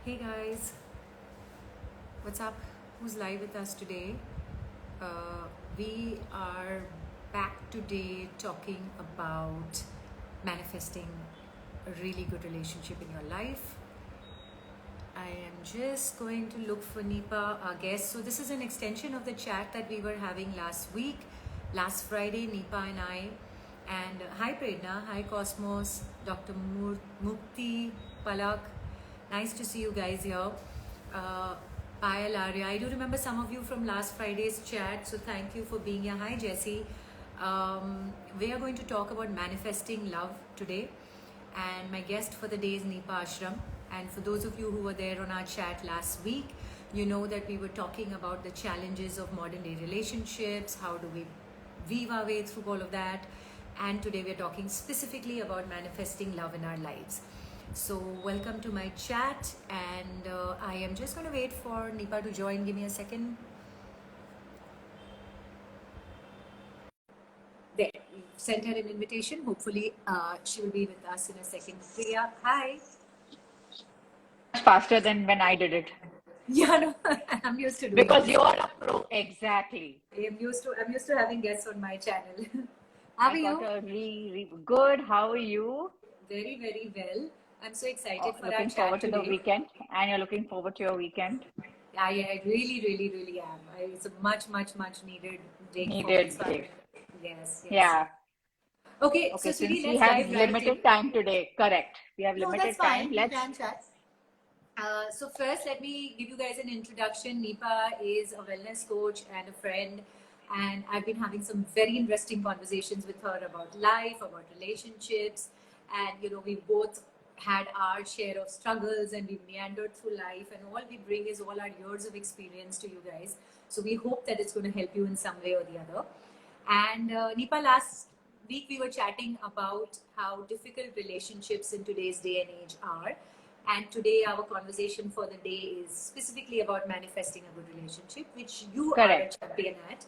Hey guys, what's up? Who's live with us today? We are back today talking about manifesting a really good relationship in your life. I am just going to look for Neepa, our guest. So, this is an extension of the chat that we were having last week, last Friday, Neepa and I. And hi Predna, hi Cosmos, Dr. Mukti, Palak. Nice to see you guys here. Payal Arya, I do remember some of you from last Friday's chat, so thank you for being here. Hi Jessie. We are going to talk about manifesting love today, and my guest for the day is Neepa Ashram. And for those of you who were there on our chat last week, you know that we were talking about the challenges of modern day relationships, how do we weave our way through all of that, and today we're talking specifically about manifesting love in our lives. So welcome to my chat, and I am just going to wait for Neepa to join. Give me a second. There, sent her an invitation. Hopefully she will be with us in a second. Priya, hi. Faster than when I did it. Yeah, no, I'm used to doing because this. you're a pro. Exactly. I'm used to having guests on my channel. How are you? Really good. How are you? Very, very well. I'm so excited for our Looking chat forward to the today. weekend, and you're looking forward to your weekend. I really am. It's a much needed break. Needed for me. break. Yes. Yeah. Okay, so Since Sudhi, we let's have dive right limited in. time today, correct? We have No, limited that's time. fine. We can chat. So first, let me give you guys an introduction. Neepa is a wellness coach and a friend, and I've been having some very interesting conversations with her about life, about relationships, and we both had our share of struggles, and we've meandered through life, and all we bring is all our years of experience to you guys. So we hope that it's going to help you in some way or the other. And Neepa, last week we were chatting about how difficult relationships in today's day and age are. And today our conversation for the day is specifically about manifesting a good relationship, which you Correct. are a champion at.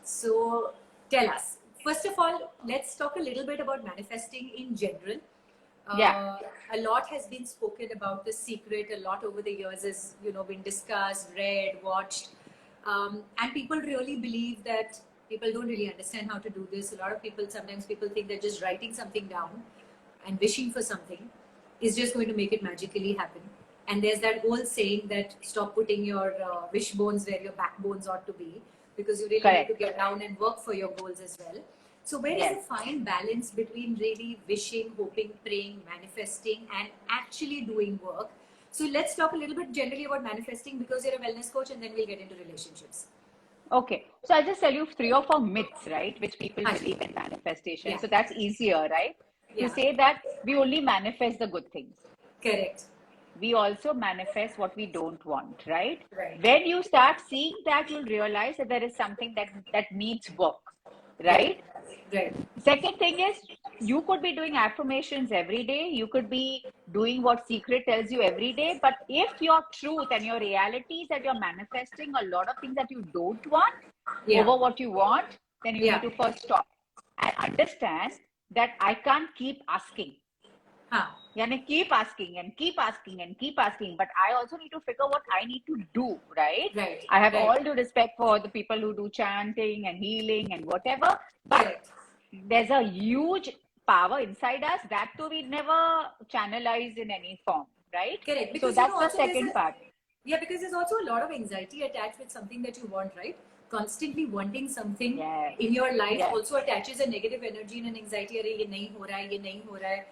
So tell us, first of all, let's talk a little bit about manifesting in general. Yeah. A lot has been spoken about The Secret. A lot over the years has been discussed, read, watched, and people really believe that people don't really understand how to do this. A lot of people, sometimes people think that just writing something down and wishing for something is just going to make it magically happen. And there's that whole saying that stop putting your wish bones where your backbones ought to be, because you really Correct. need to get down and work for your goals as well. So where is the fine balance between really wishing, hoping, praying, manifesting, and actually doing work? So let's talk a little bit generally about manifesting, because you're a wellness coach, and then we'll get into relationships. Okay. So I'll just tell you 3 or 4 myths, right, which people believe in manifestation. Yeah. So that's easier, right? Yeah. To say that we only manifest the good things. Correct. We also manifest what we don't want, right? Right. When you start seeing that, you'll realize that there is something that needs work, right? Right. Second thing is, you could be doing affirmations every day. You could be doing what Secret tells you every day. But if your truth and your reality is that you're manifesting a lot of things that you don't want over what you want, then you need to first stop and understand that I can't keep asking. Keep asking and keep asking and keep asking, but I also need to figure what I need to do, right? I have all due respect for the people who do chanting and healing and whatever, but there's a huge power inside us that too we never channelize in any form, right? Correct. So Because that's the second part. Yeah, because there's also a lot of anxiety attached with something that you want, right? Constantly wanting something in your life also attaches a negative energy and an anxiety. Arey, ye nahi ho raha hai, ye nahi ho raha hai.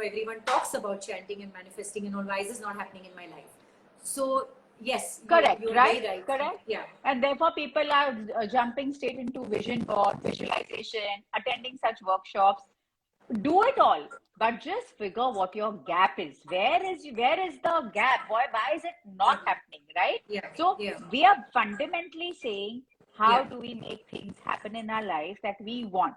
Everyone talks about chanting and manifesting and all. Why is this not happening in my life? So yes, Correct, you're right? very right. Correct. Yeah. And therefore, people are jumping straight into vision board, visualization, attending such workshops. Do it all, but just figure what your gap is. Where is the gap? Why is it not happening, right? So we are fundamentally saying, how do we make things happen in our life that we want?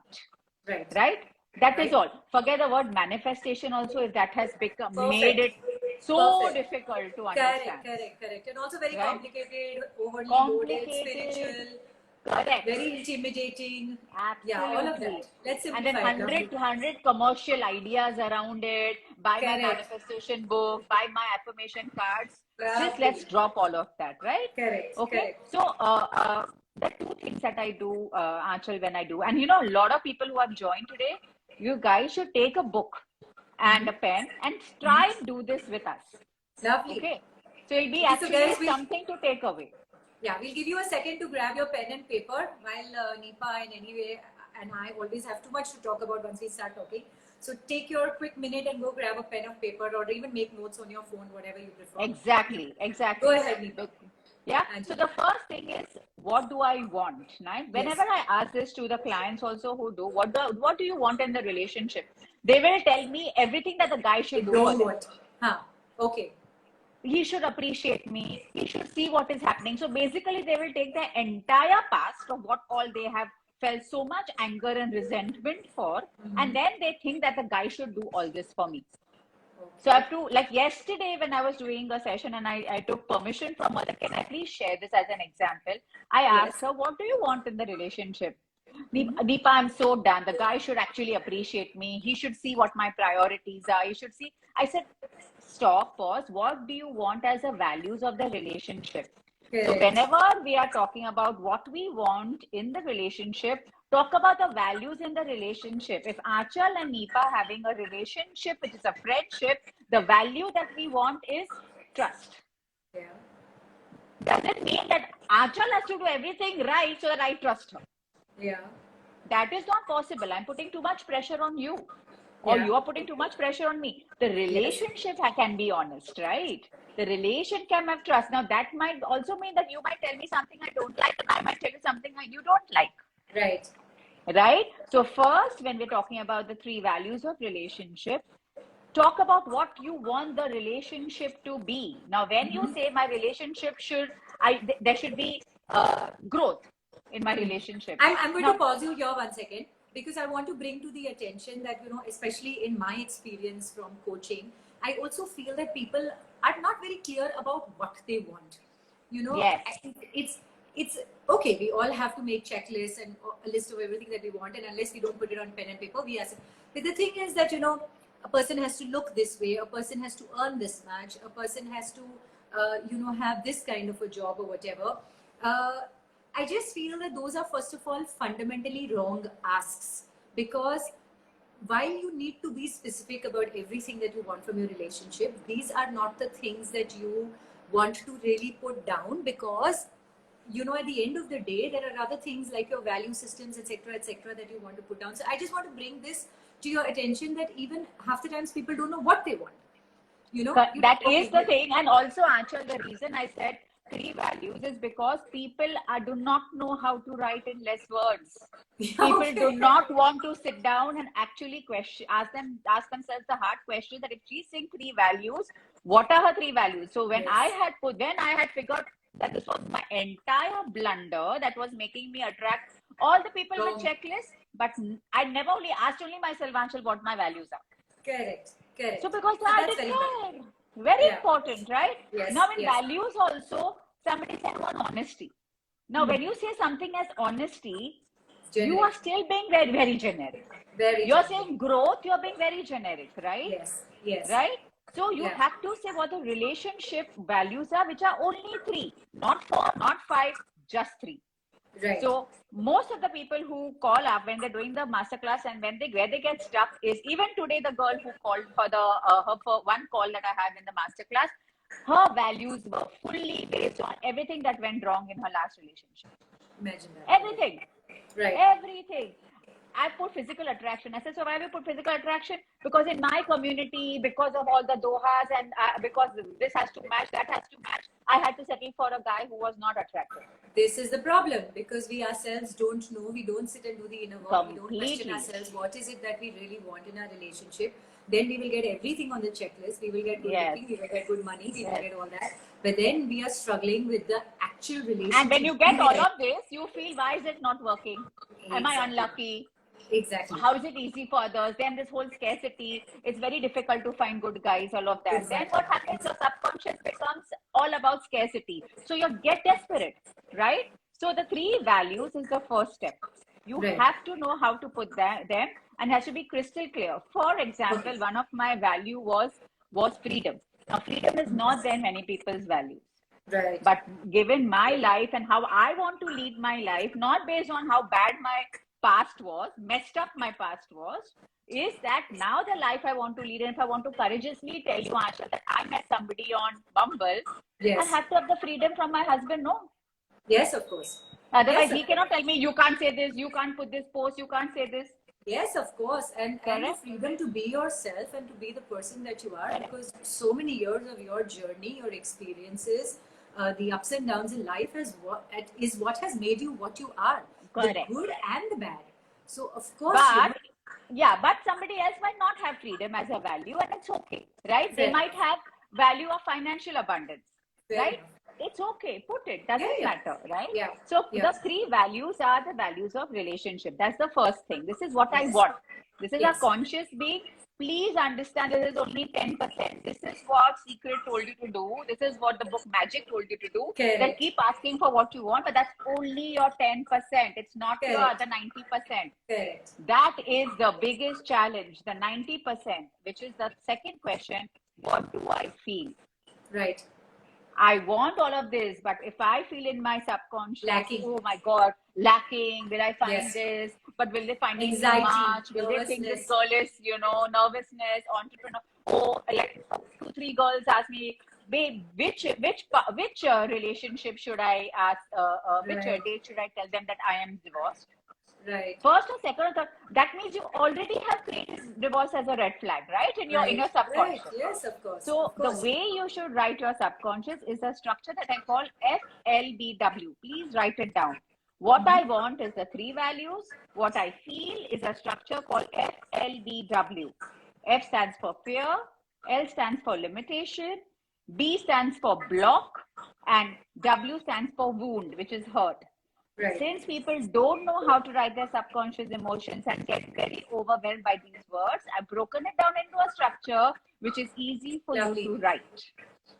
Right? That is all. Forget the word manifestation also, if that has made it so difficult to understand. Correct. And also very complicated, overly loaded, spiritual. Correct. very intimidating. Absolutely. Yeah, all of that. Let's And then simplify it. Lovely. 100 commercial ideas around it. Buy my Correct. manifestation book, buy my affirmation cards. Just Lovely. let's drop all of that, right? Correct. Okay. Correct. So, the two things that I do, Aanchal, when I do, and you know, a lot of people who have joined today, you guys should take a book and a pen and try and do this with us. Lovely. Okay. So it'll be Okay, so actually guys, something to take away. Yeah, we'll give you a second to grab your pen and paper while Neepa and anyway and I always have too much to talk about once we start talking. So take your quick minute and go grab a pen of paper or even make notes on your phone, whatever you prefer. Exactly. Go ahead, Neepa. Yeah. So the first thing is, what do I want? Right? Whenever I ask this to the clients also who do, what do you want in the relationship? They will tell me everything that the guy should do for them. Huh. Okay. He should appreciate me. He should see what is happening. So basically, they will take the entire past of what all they have felt so much anger and resentment for, and then they think that the guy should do all this for me. So I have to, like yesterday when I was doing a session and I took permission from her, can I please share this as an example? I asked her, what do you want in the relationship? Neepa, I'm so done. The guy should actually appreciate me. He should see what my priorities are. He should see. I said, stop, pause. What do you want as the values of the relationship? So whenever we are talking about what we want in the relationship, talk about the values in the relationship. If Aanchal and Neepa are having a relationship, which is a friendship, the value that we want is trust. Yeah. Does it mean that Aanchal has to do everything right so that I trust her? Yeah. That is not possible. I'm putting too much pressure on you. Or you are putting too much pressure on me. The relationship can be honest, right? The relation can have trust. Now, that might also mean that you might tell me something I don't like, and I might tell you something you don't like. Right. Right? So, first, when we're talking about the 3 values of relationship, talk about what you want the relationship to be. Now, when you say my relationship there should be growth in my relationship. I'm going to pause you here 1 second, because I want to bring to the attention that, you know, especially in my experience from coaching, I also feel that people are not very clear about what they want. You know, it's okay. We all have to make checklists and a list of everything that we want, and unless we don't put it on pen and paper, we are. But the thing is that, you know, a person has to look this way, a person has to earn this much, a person has to, you know, have this kind of a job or whatever. I just feel that those are, first of all, fundamentally wrong asks, because while you need to be specific about everything that you want from your relationship, these are not the things that you want to really put down, because, you know, at the end of the day, there are other things like your value systems, etc., that you want to put down. So I just want to bring this to your attention, that even half the times people don't know what they want. You know, that is the thing. And also, Aanchal, the reason I said 3 values is because people do not know how to write in less words. People do not want to sit down and actually ask themselves the hard question that if she's saying 3 values, what are her 3 values? So when I had figured that this was my entire blunder that was making me attract all the people with checklists, but I never only asked myself, Aanchal, what my values are. Correct. So because I didn't care. Very important, right? Yes. Now in values also, somebody said one honesty. Now when you say something as honesty, you are still being very, very generic. You're saying growth, you're being very generic, right? Yes. Right? So you have to say what the relationship values are, which are only 3, not 4, not 5, just 3. Right. So most of the people who call up when they're doing the masterclass and where they get stuck is, even today the girl who called for for one call that I had in the masterclass, her values were fully based on everything that went wrong in her last relationship. Imagine that. Everything. Right. Everything. I put physical attraction. I said, so why we put physical attraction? Because in my community, because of all the dohas and because this has to match, that has to match, I had to settle for a guy who was not attractive. This is the problem, because we ourselves don't know. We don't sit and do the inner work. We don't question ourselves. What is it that we really want in our relationship? Then we will get everything on the checklist. We will get good looking, we will get good money, we will get all that. But then we are struggling with the actual relationship. And when you get all of this, you feel, why is it not working? Am I unlucky? Exactly. How is it easy for others? Then this whole scarcity, it's very difficult to find good guys, all of that. Then what happens? Your subconscious becomes all about scarcity. So you get desperate, right? So the 3 values is the first step. You have to know how to put them, and has to be crystal clear. For example, one of my value was freedom. Now, freedom is not there in many people's values. Right. But given my life and how I want to lead my life, not based on how bad my past was, messed up my past was, is that now the life I want to lead. And if I want to courageously tell you, Aanchal, that I met somebody on Bumble, I have to have the freedom from my husband, no? Yes, of course. Otherwise, he cannot tell me, you can't say this, you can't put this post, you can't say this. Yes, of course. And the freedom to be yourself and to be the person that you are, because so many years of your journey, your experiences, the ups and downs in life is what has made you what you are. Correct. The good and the bad. So, of course. But somebody else might not have freedom as a value, and it's okay, right? They might have value of financial abundance, right? It's okay, put it, doesn't matter, right? So the 3 values are the values of relationship. That's the first thing. This is what I want. This is a conscious being. Please understand, this is only 10%. This is what Secret told you to do. This is what the book Magic told you to do. Then keep asking for what you want, but that's only your 10%. It's not your other 90%. That is the biggest challenge, the 90%, which is the second question. What do I feel? Right. I want all of this, but if I feel in my subconscious, lacking. Oh my God, lacking, will I find this? But will they find it too much? Will they think this girl is, nervousness, entrepreneur? Oh, like 2-3 girls ask me, babe, which relationship should I ask? Which date should I tell them that I am divorced? Right. First or second or third, that means you already have created divorce as a red flag, right? In your subconscious. Right. Yes, of course. So the way you should write your subconscious is a structure that I call FLBW. Please write it down. What I want is the 3 values. What I feel is a structure called FLBW. F stands for fear, L stands for limitation, B stands for block, and W stands for wound, which is hurt. Right. Since people don't know how to write their subconscious emotions and get very overwhelmed by these words, I've broken it down into a structure which is easy for you to write.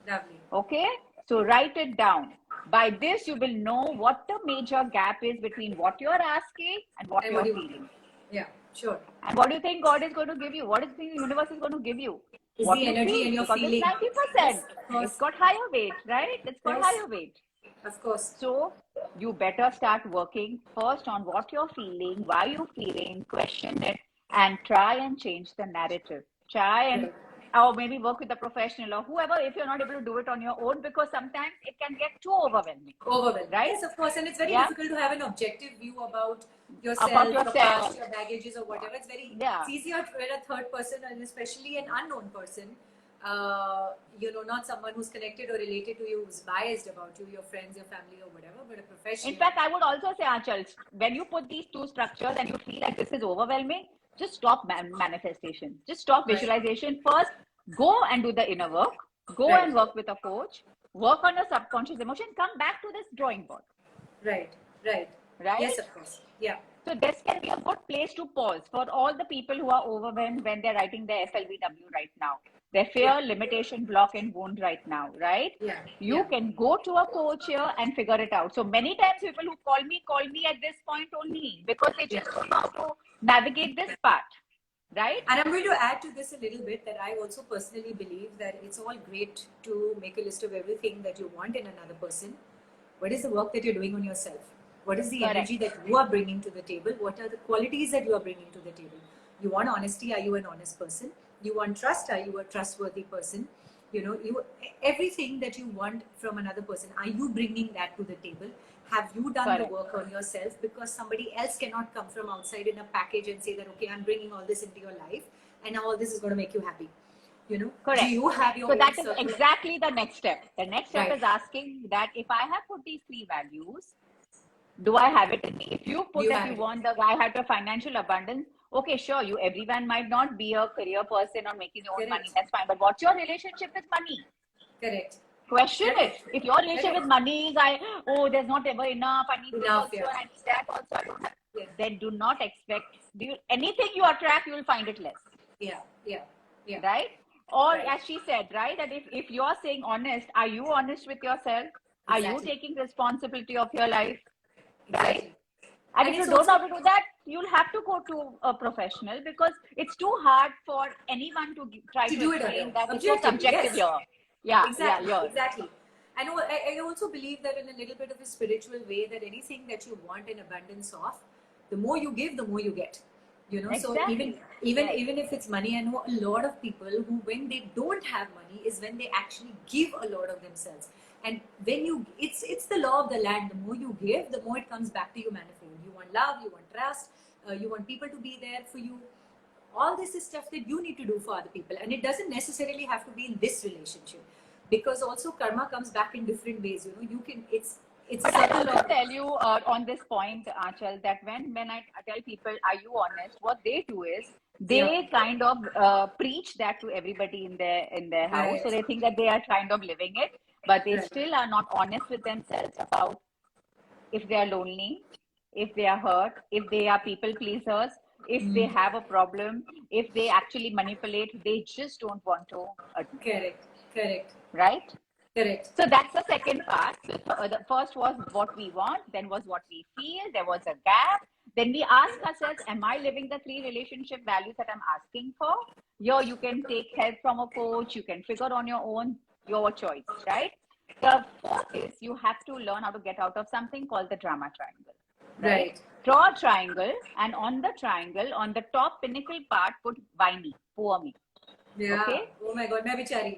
Lovely. Okay? So write it down. By this, you will know what the major gap is between what you're asking and what you're feeling. Yeah, sure. And what do you think God is going to give you? What do you think the universe is going to give you? Is what the energy and your feeling. It's 90%. It's got higher weight, right? It's got higher weight. Of course. So you better start working first on what you're feeling, why you're feeling, question it, and try and change the narrative. Try and, or maybe work with a professional or whoever if you're not able to do it on your own, because sometimes it can get too overwhelming. Right? Yes, of course. And it's very difficult to have an objective view about yourself, your past, your baggages or whatever. It's very it's easier when a third person, and especially an unknown person, not someone who's connected or related to you, who's biased about you, your friends, your family or whatever, but a professional. In fact, I would also say, Aanchal, when you put these 2 structures and you feel like this is overwhelming, just stop manifestation. Just stop visualization. First, go and do the inner work. Go and work with a coach. Work on your subconscious emotion. Come back to this drawing board. Right? Yes, of course. Yeah. So this can be a good place to pause for all the people who are overwhelmed when they're writing their FLBW right now. Their fear, limitation, block, and wound right now, right? Yeah. You can go to a coach here and figure it out. So many times people who call me at this point only because they just don't know how to navigate this part, right? And I'm going to add to this a little bit that I also personally believe that it's all great to make a list of everything that you want in another person. What is the work that you're doing on yourself? What is the energy that you are bringing to the table? What are the qualities that you are bringing to the table? You want honesty? Are you an honest person? You want trust? Are you a trustworthy person? Everything that you want from another person, are you bringing that to the table? Have you done the work on yourself? Because somebody else cannot come from outside in a package and say that, okay, I'm bringing all this into your life and now all this is going to make you happy. Correct. Do you have your So that is exactly the next step. The next step is asking that if I have put these 3 values, do I have it in me? If you put that you want I have the financial abundance, okay, sure, everyone might not be a career person or making your own money, that's fine. But what's your relationship with money? Correct. Question it. If your relationship with money is, there's not ever enough, I need this also, I need that also, I don't have. Then do not expect, anything you attract, you will find it less. Yeah. Right? Or as she said, right, that if you're saying honest, are you honest with yourself? Are you taking responsibility of your life? Exactly. And if you it's don't know also how to do that, you'll have to go to a professional, because it's too hard for anyone to try to to do it on your explain own. that it's so Objectively, subjective yes. here. Yeah, yeah, Exactly, here. exactly. I also believe that in a little bit of a spiritual way, that anything that you want in abundance of, the more you give, the more you get. So Exactly. even if it's money, I know a lot of people who, when they don't have money, is when they actually give a lot of themselves. And when it's the law of the land. The more you give, the more it comes back to you manifold. You want love, you want trust, you want people to be there for you. All this is stuff that you need to do for other people, and it doesn't necessarily have to be in this relationship, because also karma comes back in different ways. You can it's a But I circle will of tell you on this point, Aanchal, that when I tell people, are you honest? What they do is yeah, they kind of preach that to everybody in their house. So right, they think that they are kind of living it, but they right, still are not honest with themselves about if they are lonely, if they are hurt, if they are people pleasers, if they have a problem, if they actually manipulate, they just don't want to admit, correct, correct, right? correct, So that's the second part. So the first was what we want, then was what we feel, there was a gap. Then we ask ourselves, am I living the 3 relationship values that I'm asking for? Here, you can take help from a coach, you can figure on your own, your choice, right? The fourth is you have to learn how to get out of something called the drama triangle, right? right, Draw a triangle, and on the triangle, on the top pinnacle part, put why me, poor me. yeah. Okay? Oh my god, मैं बेचारी.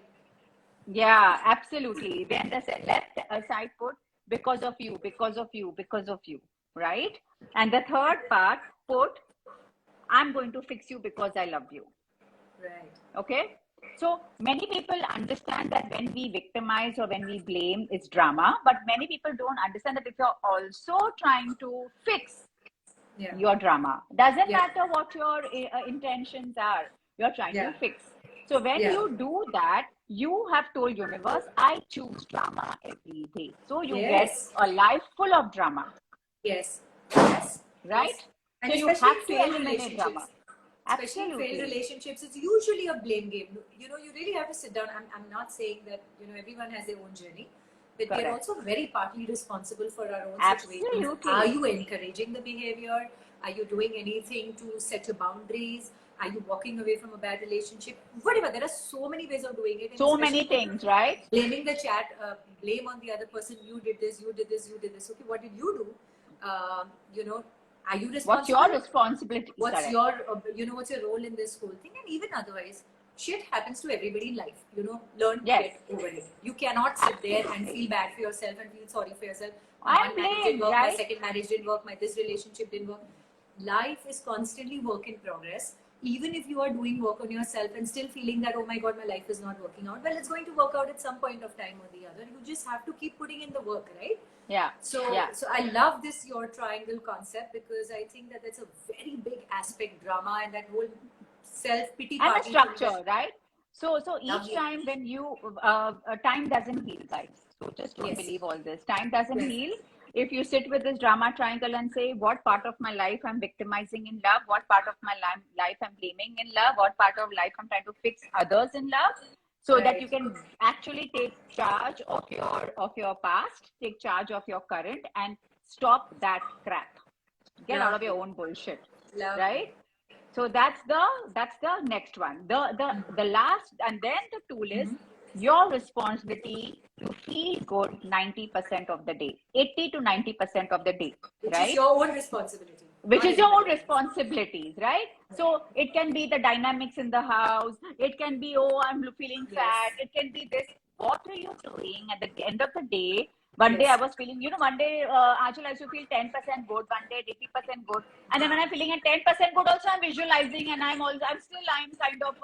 Yeah, absolutely. Then the left side put because of you, because of you, because of you, right? And the third part put I'm going to fix you because I love you. Right, Okay? So many people understand that when we victimize or when we blame, it's drama, but many people don't understand that if you're also trying to fix yeah, your drama, doesn't yeah, matter what your intentions are, you're trying yeah, to fix. So when yeah, you do that, you have told universe, I choose drama every day, so you get yes, a life full of drama, yes, yes, yes. right? And So you especially have in to failed eliminate drama. relationships, especially in failed Absolutely relationships, it's usually a blame game. You really have to sit down. I'm not saying that everyone has their own journey, but we are correct. also very partly responsible for our own situations. Are Absolutely. you encouraging the behavior? Are you doing anything to set your boundaries? Are you walking away from a bad relationship? Whatever. There are so many ways of doing it, and So especially many things, right? blaming the chat, blame on the other person. You did this, you did this, you did this. Okay, what did you do? You know, are you What's your responsible? responsibility? What's Correct. your what's your role in this whole thing? And even otherwise, shit happens to everybody in life. Learn to Yes, get over it. You cannot sit there and absolutely. feel bad for yourself and feel sorry for yourself. My I'm one marriage didn't blamed, work, my right? second marriage didn't work, my this relationship didn't work. Life is constantly work in progress. Even if you are doing work on yourself and still feeling that, oh my god, my life is not working out, well, it's going to work out at some point of time or the other. You just have to keep putting in the work, right? Yeah, So, yeah. so I love this your triangle concept, because I think that that's a very big aspect, drama, and that whole self pity And the party thing. That structure, right? So each lovely. time when you time doesn't heal, guys. So just don't Yes. believe all this. Time doesn't Yes. heal. If you sit with this drama triangle and say, what part of my life I'm victimizing in love, what part of my life I'm blaming in love, what part of life I'm trying to fix others in love, so that you Right. can actually take charge of your past, take charge of your current, and stop that crap. Get out of Lovely. your own bullshit, Lovely. right? So that's the next one. The last, and then the tool is your responsibility to feel good 90% of the day, 80 to 90% of the day, Which is right? your own responsibility, Which not is your own anybody else. responsibilities, right? So it can be the dynamics in the house, it can be, oh, I'm feeling Yes. sad, it can be this. What are you doing at the end of the day? One day I Yes. was feeling, one day, Aanchal, I used to feel 10% good, one day 80% good. And then when I'm feeling at 10% good, also I'm visualizing, and I'm kind of,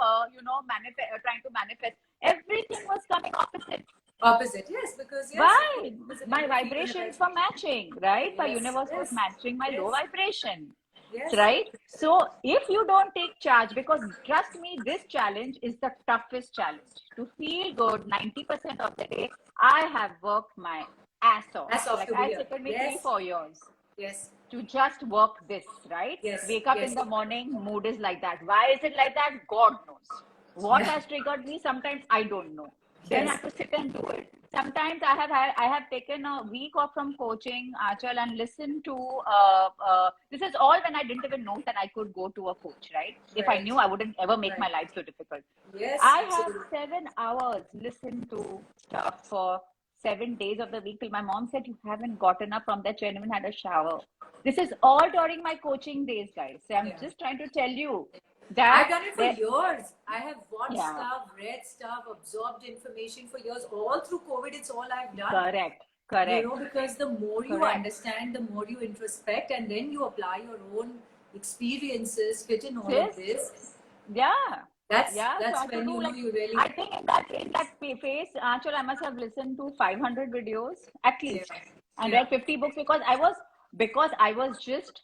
trying to manifest. Everything was coming opposite. Opposite. Yes, because yes, of course, Why? it's a My negative feeling in vibrations life. were matching, right? My Yes. universe was Yes. matching my low Yes. vibration, Yes. right? So if you don't take charge, because trust me, this challenge is the toughest challenge. To feel good 90% of the day, I have worked my ass off. That's off Like to be I here. taken me three, Yes. 4 years Yes. to just work this, right? Yes. Wake up in Yes. the morning, mood is like that. Why is it like that? God knows. What Yeah. has triggered me? Sometimes I don't know. Then I Yes. have to sit and do it. Sometimes I have taken a week off from coaching, Achal, and listened to this is all when I didn't even know that I could go to a coach, right? If I Right. knew, I wouldn't ever make Right. my life so difficult. Yes, I have absolutely. 7 hours listened to stuff for 7 days of the week till my mom said, you haven't gotten up from that chair and even had a shower. This is all during my coaching days, guys. So I'm Yeah. just trying to tell you I've that done it for there, years. I have watched yeah, stuff, read stuff, absorbed information for years. All through COVID, it's all I've done. correct, correct, Because the more you correct. understand, the more you introspect, and then you apply your own experiences, fit in all of Sis, this. yeah, That's yeah. So I that's have to when do you know like, you really. I think in that phase, Achal, I must have listened to 500 videos at Yeah. least, and Yeah. read 50 books because I was just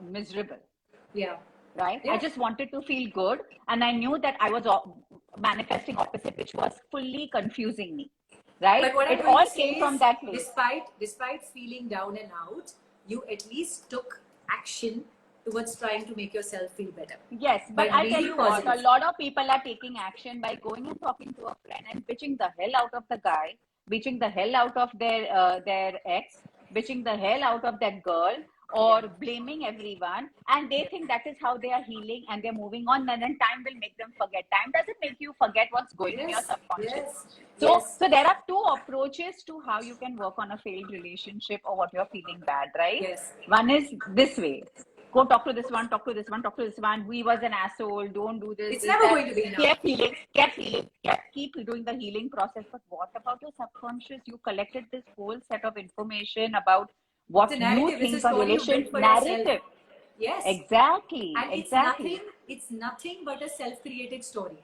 miserable, Yeah. right? I Yeah. just wanted to feel good, and I knew that I was manifesting opposite, which was fully confusing me, right? But what I'm It going all to say came from is, that place. despite feeling down and out, you at least took action towards trying to make yourself feel better Yes, by but I'll tell remaining you what, a positive. lot of people are taking action by going and talking to a friend and bitching the hell out of the guy, bitching the hell out of their ex, bitching the hell out of that girl, Yeah. or blaming everyone, and they Yeah. think that is how they are healing and they're moving on, and then time will make them forget. Time doesn't make you forget what's going in your Yes. subconscious. Yes. So, Yes. so there are two approaches to how you can work on a failed relationship or what you're feeling bad, right? Yes. One is this way: go talk to this one, talk to this one, talk to this one. We was an asshole. Don't do this, It's this, never that. going to be enough. Keep feeling, keep doing the healing process. But what about your subconscious? You collected this whole set of information about It's what a you narrative. It's a think a story you relation built for yourself. narrative. Yes. Exactly, And exactly. it's nothing but a self-created story.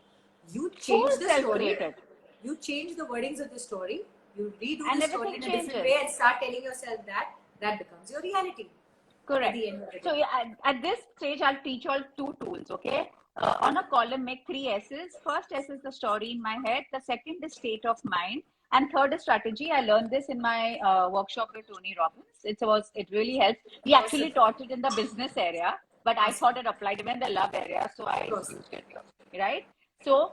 You Full change the story, self-created, you change the wordings of the story, you redo the and story everything in a different changes. way and start telling yourself that becomes your reality at Correct. the end of the So day. yeah, at this stage, I'll teach you all two tools. Okay. On a column, make three S's. First S is the story in my head. The second is state of mind, and third is strategy. I learned this in my workshop with Tony Robbins. It really helps. He Awesome. actually taught it in the business area, but I Awesome. thought it applied even in the love area, so Of I course. used it here. Right. So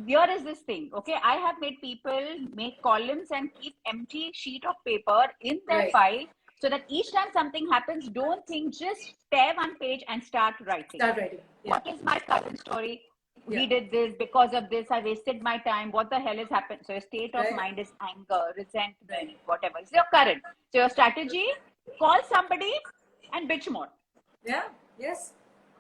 here is this thing. Okay, I have made people make columns and keep empty sheet of paper in their Right. file so that each time something happens, don't think, just tear one page and start writing. Start writing. Yeah. What is my current story? Yeah. He did this because of this. I wasted my time. What the hell has happened? So your state of Right. mind is anger, resentment, Right. whatever. It's your current. So your strategy: call somebody and bitch more, Yeah. Yes.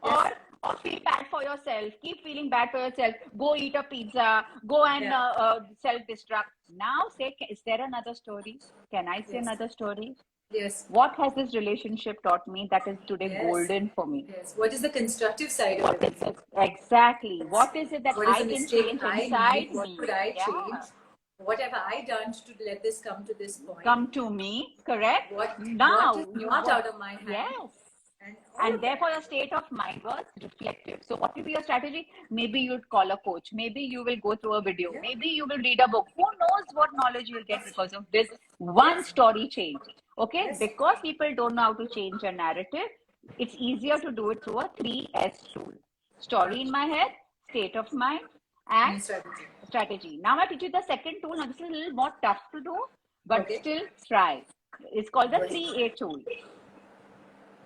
or Yes. or feel bad for yourself. Keep feeling bad for yourself. Go eat a pizza. Go and Yeah. self-destruct. Now say, is there another story? Can I say Yes. another story? Yes. What has this relationship taught me that is today Yes. golden for me? Yes. What is the constructive side of What is everything? it? Exactly. What is it that What is I the can mistake change I inside made? What me? could I change? Yeah. What have I done to let this come to this point? Come to me, correct? What is Now, not out of my hand? yes. And all And of that. therefore, your state of mind was reflective. So, what will be your strategy? Maybe you'd call a coach. Maybe you will go through a video. Yeah. Maybe you will read a book. Who knows what knowledge you'll get because of this one Yes. story change? Okay, Yes. because people don't know how to change a narrative, it's easier to do it through a 3S tool: story in my head, state of mind, and Strategy. strategy. Now, I teach you the second tool. Now, this is a little more tough to do, but Okay. still try. It's called the Good. 3A tool.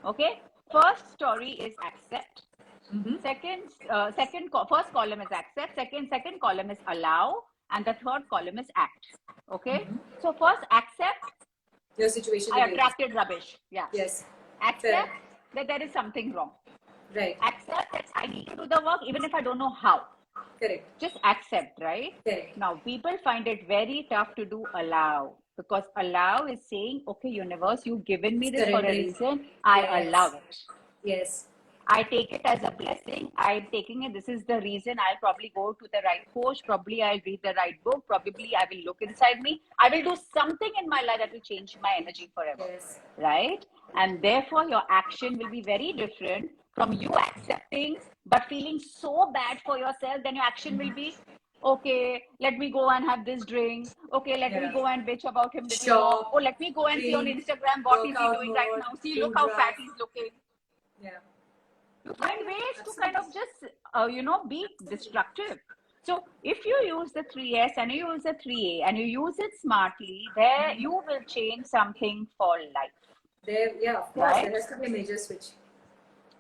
Okay, first story is accept. Mm-hmm. First column is accept. Second column is allow, and the third column is act. Okay, Mm-hmm. so first accept. Your situation. I attracted rubbish. Yeah. Yes. Fair. Accept that there is something wrong. Right. Accept that I need to do the work even if I don't know how. Correct. Just accept, right? Correct. Now, people find it very tough to do allow, because allow is saying, okay, universe, you've given me this for a reason. I allow it. Yes. I take it as a blessing. I'm taking it. This is the reason. I'll probably go to the right coach. Probably I'll read the right book. Probably I will look inside me. I will do something in my life that will change my energy forever. Yes. Right? And therefore, your action will be very different from you accepting but feeling so bad for yourself. Then your action will be, okay, let me go and have this drink. Okay, let me go and bitch about him a little more. Shop, Oh, let me go and see on drink, Instagram what work is he out doing right more, now. See, look do how fat drugs. he's looking. Yeah. You find ways to Absolutely. kind of just, be destructive. So if you use the 3S and you use the 3A and you use it smartly, there you will change something for life. There, yeah, of course, right? There has to be a major switch.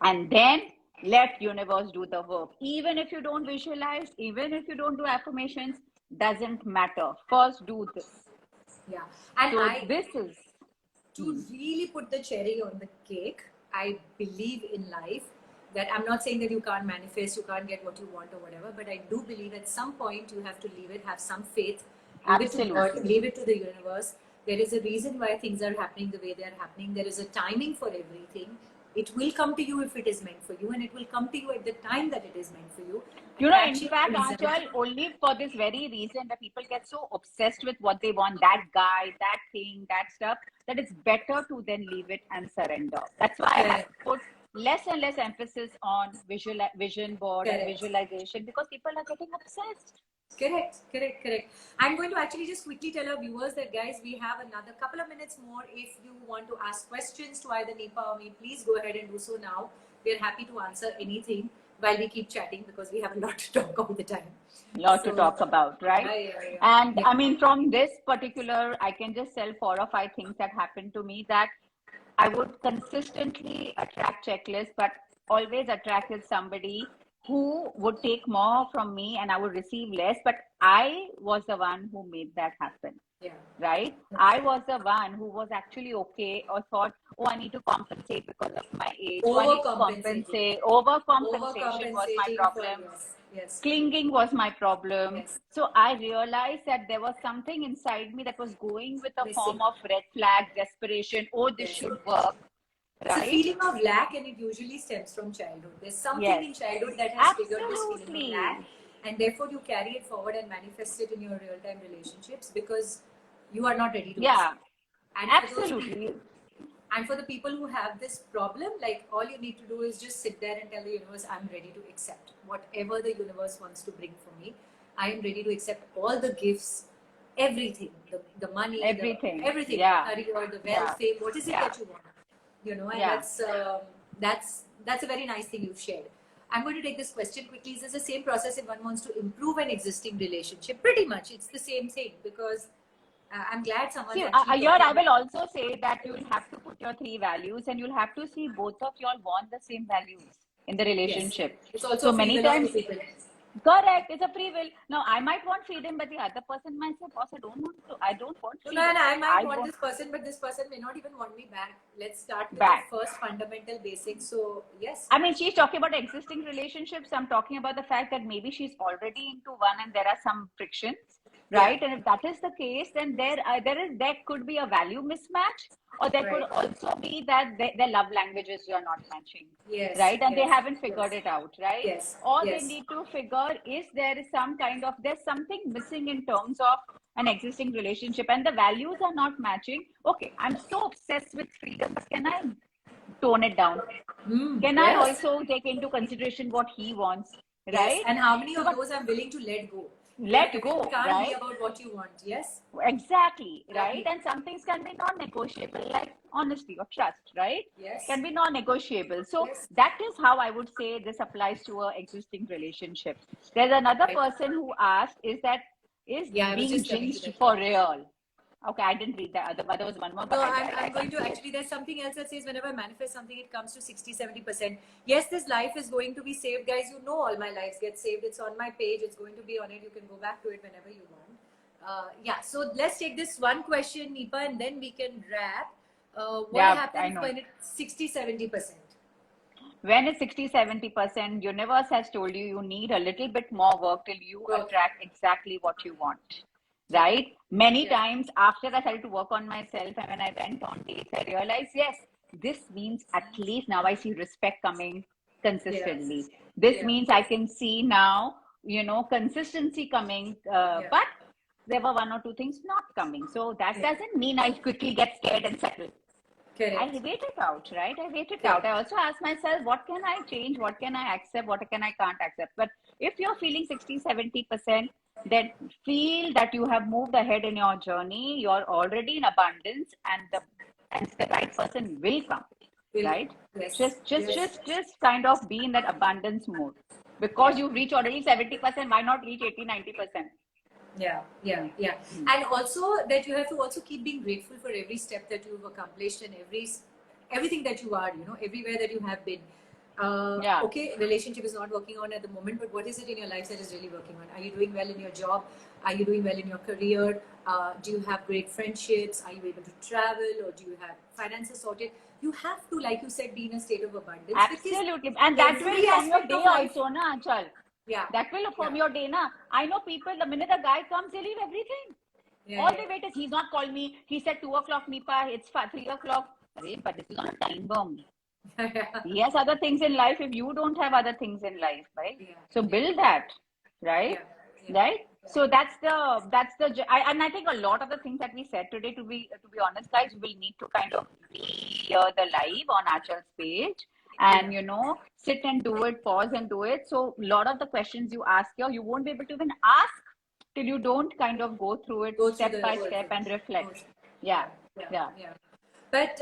And then let universe do the work. Even if you don't visualize, even if you don't do affirmations, doesn't matter. First do this. Yeah. And so this is to really put the cherry on the cake, I believe in life that I'm not saying that you can't manifest, you can't get what you want or whatever, but I do believe at some point you have to leave it, have some faith, leave it to God, leave it to the universe. There is a reason why things are happening the way they are happening. There is a timing for everything. It will come to you if it is meant for you, and it will come to you at the time that it is meant for you. You know, in fact, Aanchal, only for this very reason that people get so obsessed with what they want, that guy, that thing, that stuff, that it's better to then leave it and surrender. That's why I have put less and less emphasis on vision board and visualization, because people are getting obsessed. Correct. I'm going to actually just quickly tell our viewers that, guys, we have another couple of minutes more. If you want to ask questions to either Neepa or me, please go ahead and do so now. We're happy to answer anything while we keep chatting, because we have a lot to talk all the time. To talk about, right? Yeah. And I mean, from this particular, I can just tell 4 or 5 things that happened to me, that I would consistently attract checklists, but always attracted somebody who would take more from me and I would receive less. But I was the one who made that happen. Yeah. Right? I was the one who was actually okay, or thought, oh, I need to compensate because of my age. Overcompensation was my problem. Yes. Clinging was my problem. Yes. So I realized that there was something inside me that was going with a form of red flag, desperation. Oh, this should work. It's a feeling of lack, and it usually stems from childhood. There's something in childhood that has triggered this feeling of lack, and therefore you carry it forward and manifest it in your real-time relationships because you are not ready to accept. And absolutely. And for the people who have this problem, like, all you need to do is just sit there and tell the universe, I'm ready to accept whatever the universe wants to bring for me. I am ready to accept all the gifts, everything, the money, everything, the career, the wealth, fame, what is it that you want? You know, and that's a very nice thing you've shared. I'm going to take this question quickly. Is this the same process if one wants to improve an existing relationship? Pretty much, it's the same thing, because I'm glad someone. Here, I will also say that you'll have to put your 3 values, and you'll have to see both of y'all want the same values in the relationship. Yes. It's also many times. Correct. It's a free will. Now, I might want freedom, but the other person might say, boss, I don't want freedom. No, I might want this person, but this person may not even want me back. Let's start with the first fundamental basics. So, yes. I mean, she's talking about existing relationships. I'm talking about the fact that maybe she's already into one and there are some frictions, right? And if that is the case, then there could be a value mismatch, or there could also be that their love languages are not matching, right? And they haven't figured it out, right? All they need to figure is there's something missing in terms of an existing relationship, and the values are not matching. Okay, I'm so obsessed with freedom, but can I tone it down? Can I also take into consideration what he wants, right? And how many of those I'm willing to let go? Let go, it can't be about what you want. Exactly, right? And some things can be non-negotiable, like honesty or trust, right? Can be non-negotiable. So that is how I would say this applies to a existing relationship. There's another person who asked, is being jinxed for real? Okay, I didn't read that. There was one more. No, I'm going to actually, there's something else that says whenever I manifest something, it comes to 60-70%. Yes, this life is going to be saved. Guys, you know all my lives get saved. It's on my page. It's going to be on it. You can go back to it whenever you want. So let's take this one question, Neepa, and then we can wrap. What happens when it's 60-70%? When it's 60-70%, universe has told you need a little bit more work till you attract exactly what you want. Right? Many times after I started to work on myself, and when I went on dates, I realized, yes, this means at least now I see respect coming consistently. This means I can see now, consistency coming, but there were 1 or 2 things not coming. So that doesn't mean I quickly get scared and settle. I wait it out, right? I wait it out. I also ask myself, what can I change? What can I accept? What can I can't accept? But if you're feeling 60-70%, then feel that you have moved ahead in your journey. You're already in abundance, and the right person will come, right? Just kind of be in that abundance mode, Because you've reached already 70%, why not reach 80-90%? Yeah. And also that you have to also keep being grateful for every step that you've accomplished and everything that you are, everywhere that you have been. Okay, relationship is not working on at the moment, but what is it in your life that is really working on? Are you doing well in your job? Are you doing well in your career? Do you have great friendships? Are you able to travel, or do you have finances sorted? You have to, like you said, be in a state of abundance. Absolutely. And that will form your day also, na, Aanchal? Yeah. That will form your day, na. I know people, the minute the guy comes, they leave everything. All they wait is, he's not called me. He said 2 o'clock, Neepa, it's 3 o'clock. But this is not a time bomb. He has other things in life if you don't have other things in life, right? So build that, right? Right? So that's the and I think a lot of the things that we said today, to be honest, guys, we'll need to kind of hear the live on Aanchal's page and sit and do it, pause and do it. So a lot of the questions you ask here, you won't be able to even ask till you don't kind of go through it step by step and reflect. Yeah. But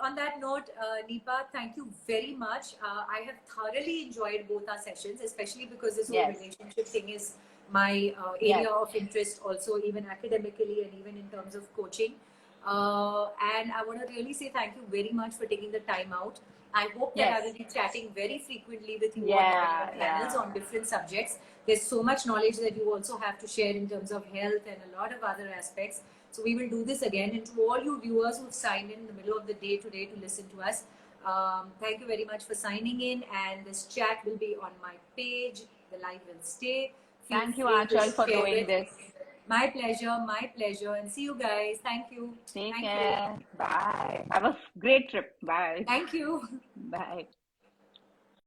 on that note, Neepa, thank you very much. I have thoroughly enjoyed both our sessions, especially because this whole relationship thing is my area of interest also, even academically and even in terms of coaching. And I want to really say thank you very much for taking the time out. I hope that I will be chatting very frequently with you on your panels on different subjects. There's so much knowledge that you also have to share in terms of health and a lot of other aspects. So we will do this again. And to all you viewers who've signed in the middle of the day today to listen to us, thank you very much for signing in. And this chat will be on my page. The live will stay. Thank you, Aanchal, for doing this. My pleasure. And see you guys. Thank you. Take care. Bye. Have a great trip. Bye. Thank you. Bye.